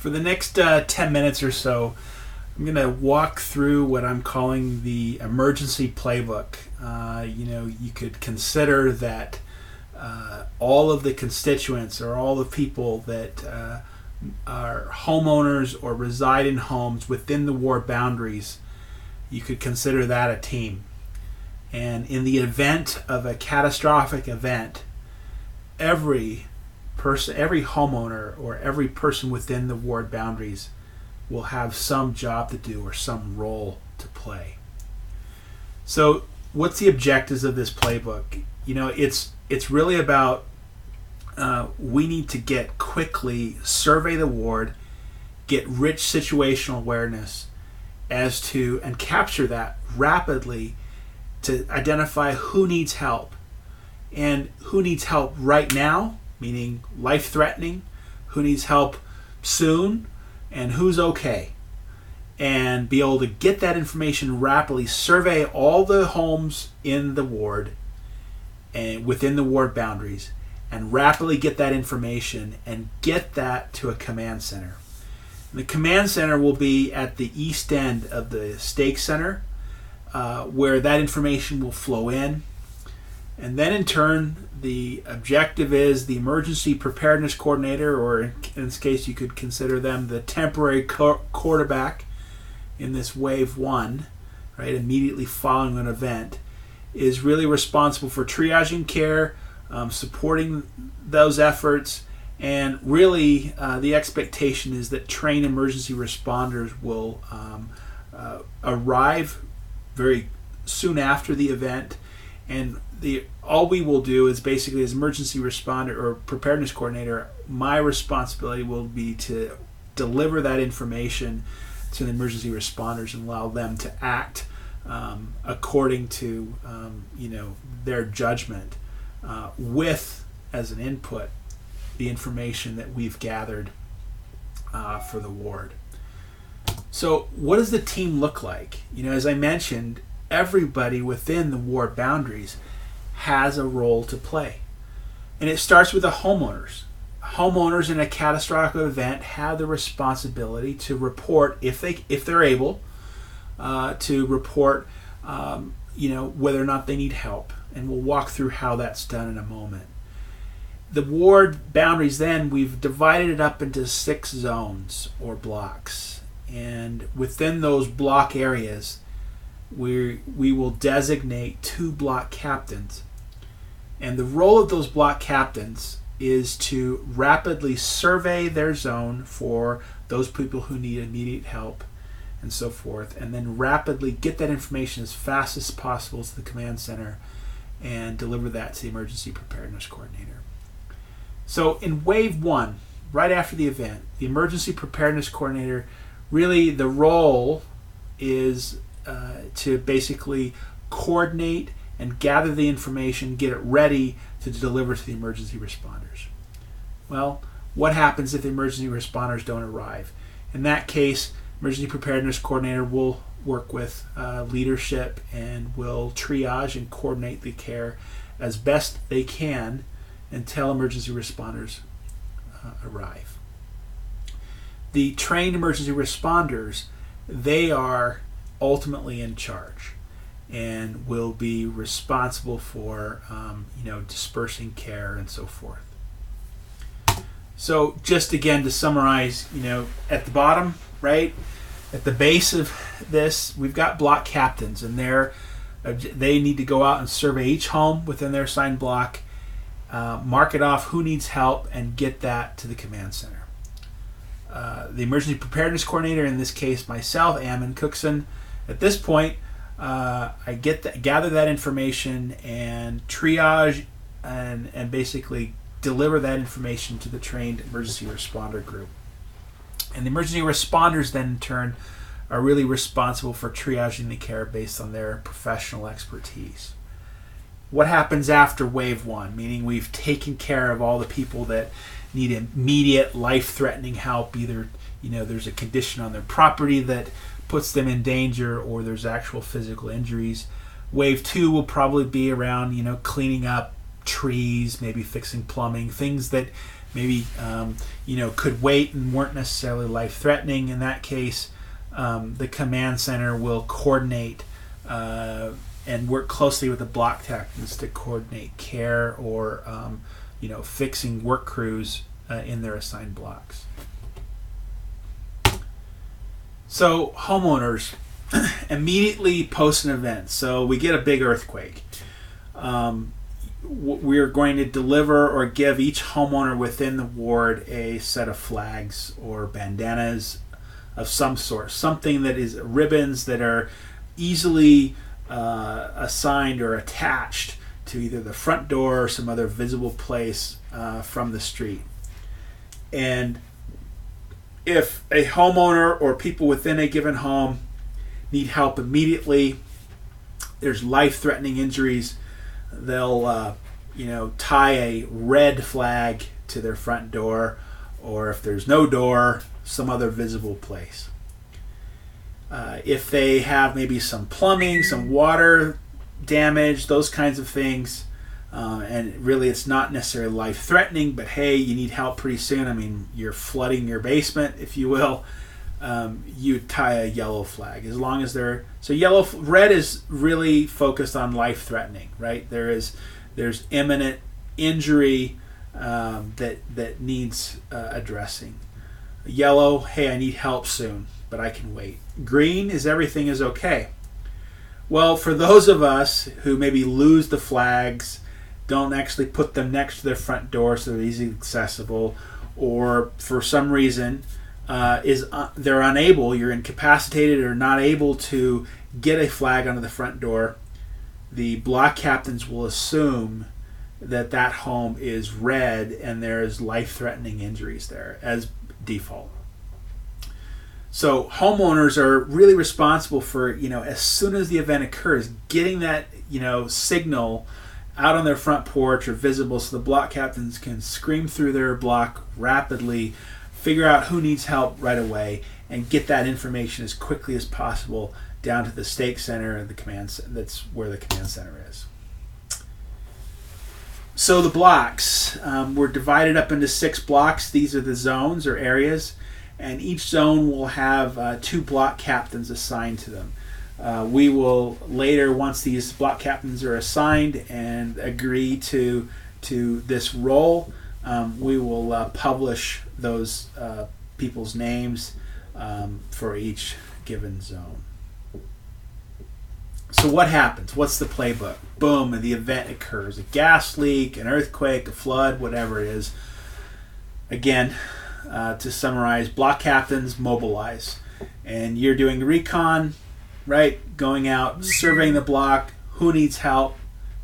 For the next 10 minutes or so, I'm going to walk through what I'm calling the emergency playbook. You could consider that all of the constituents or all the people that are homeowners or reside in homes within the ward boundaries, you could consider that a team. And in the event of a catastrophic event, every person, every homeowner, or every person within the ward boundaries will have some job to do or some role to play. So what's the objectives of this playbook? It's really about we need to get quickly survey the ward, get rich situational awareness and capture that rapidly to identify who needs help and who needs help right now, meaning life-threatening, who needs help soon, and who's okay. And be able to get that information rapidly, survey all the homes in the ward and within the ward boundaries, and rapidly get that information and get that to a command center. And the command center will be at the east end of the stake center, where that information will flow in. And then in turn, the objective is the emergency preparedness coordinator, or in this case you could consider them the temporary quarterback in this wave one, right, immediately following an event, is really responsible for triaging care, supporting those efforts, and really the expectation is that trained emergency responders will arrive very soon after the event, and all we will do is basically, as emergency responder or preparedness coordinator, my responsibility will be to deliver that information to the emergency responders and allow them to act according to their judgment, with as an input the information that we've gathered for the ward. So what does the team look like? As I mentioned, everybody within the ward boundaries has a role to play. And it starts with the homeowners. Homeowners in a catastrophic event have the responsibility to report, if they're able, to report whether or not they need help. And we'll walk through how that's done in a moment. The ward boundaries, then, we've divided it up into 6 zones or blocks. And within those block areas, we will designate 2 block captains. And the role of those block captains is to rapidly survey their zone for those people who need immediate help and so forth, and then rapidly get that information as fast as possible to the command center and deliver that to the emergency preparedness coordinator. So in wave 1, right after the event, the emergency preparedness coordinator, really the role is to basically coordinate and gather the information, get it ready to deliver to the emergency responders. Well, what happens if the emergency responders don't arrive? In that case, emergency preparedness coordinator will work with leadership and will triage and coordinate the care as best they can until emergency responders arrive. The trained emergency responders, they are ultimately in charge and will be responsible for dispersing care and so forth. So just again to summarize, at the bottom, right, at the base of this, we've got block captains, and they need to go out and survey each home within their assigned block, mark it off who needs help, and get that to the command center. The emergency preparedness coordinator, in this case myself, Ammon Cookson, at this point, I gather that information and triage and basically deliver that information to the trained emergency responder group. And the emergency responders then in turn are really responsible for triaging the care based on their professional expertise. What happens after wave 1, meaning we've taken care of all the people that need immediate life-threatening help, either there's a condition on their property that puts them in danger, or there's actual physical injuries. Wave 2 will probably be around cleaning up trees, maybe fixing plumbing, things that maybe could wait and weren't necessarily life-threatening. In that case, the command center will coordinate and work closely with the block captains to coordinate care or fixing work crews in their assigned blocks. So homeowners immediately post an event. So we get a big earthquake. We're going to deliver or give each homeowner within the ward a set of flags or bandanas of some sort, something that is ribbons that are easily assigned or attached to either the front door or some other visible place from the street. And if a homeowner or people within a given home need help immediately, there's life-threatening injuries, they'll tie a red flag to their front door, or if there's no door, some other visible place. If they have maybe some plumbing, some water damage, those kinds of things, and really it's not necessarily life-threatening, but hey, you need help pretty soon. I mean, you're flooding your basement, if you will. You tie a yellow flag as long as they're red is really focused on life-threatening, right? There's imminent injury that needs addressing. Yellow, hey, I need help soon, but I can wait. Green is everything is okay. Well, for those of us who maybe lose the flags, don't actually put them next to their front door so they're easily accessible, or for some reason they're unable, you're incapacitated or not able to get a flag onto the front door, the block captains will assume that that home is red and there's life-threatening injuries there as default. So homeowners are really responsible for, as soon as the event occurs, getting that, signal out on their front porch or visible so the block captains can scream through their block rapidly, figure out who needs help right away, and get that information as quickly as possible down to the stake center and the command. That's where the command center is. So the blocks were divided up into 6 blocks. These are the zones or areas, and each zone will have 2 block captains assigned to them. We will later, once these block captains are assigned and agree to this role, we will publish those people's names for each given zone. So what happens? What's the playbook? Boom, and the event occurs. A gas leak, an earthquake, a flood, whatever it is. Again, to summarize, block captains mobilize. And you're doing recon, right? Going out, surveying the block, who needs help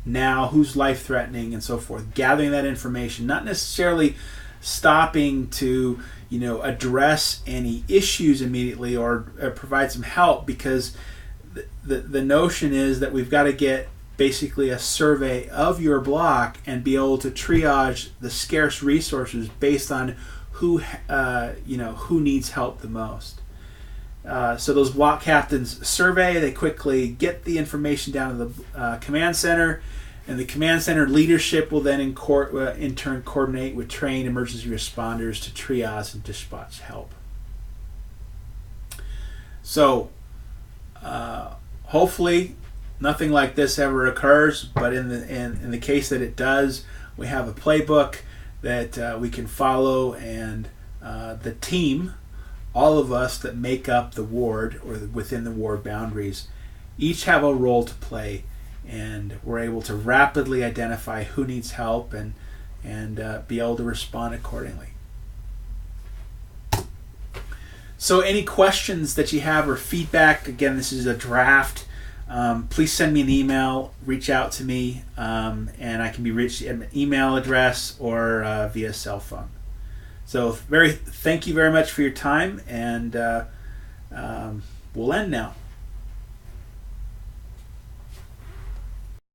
now, who's life-threatening, and so forth. Gathering that information, not necessarily stopping to address any issues immediately or provide some help, because the notion is that we've got to get basically a survey of your block and be able to triage the scarce resources based on who needs help the most. So those block captains survey, they quickly get the information down to the command center, and the command center leadership will then in turn coordinate with trained emergency responders to triage and dispatch help. So hopefully nothing like this ever occurs, but in the case that it does, we have a playbook that we can follow, and the team, all of us that make up the ward or within the ward boundaries, each have a role to play, and we're able to rapidly identify who needs help and be able to respond accordingly. So any questions that you have or feedback, again, this is a draft. Please send me an email, reach out to me, and I can be reached at an email address or via cell phone. So thank you very much for your time, and we'll end now.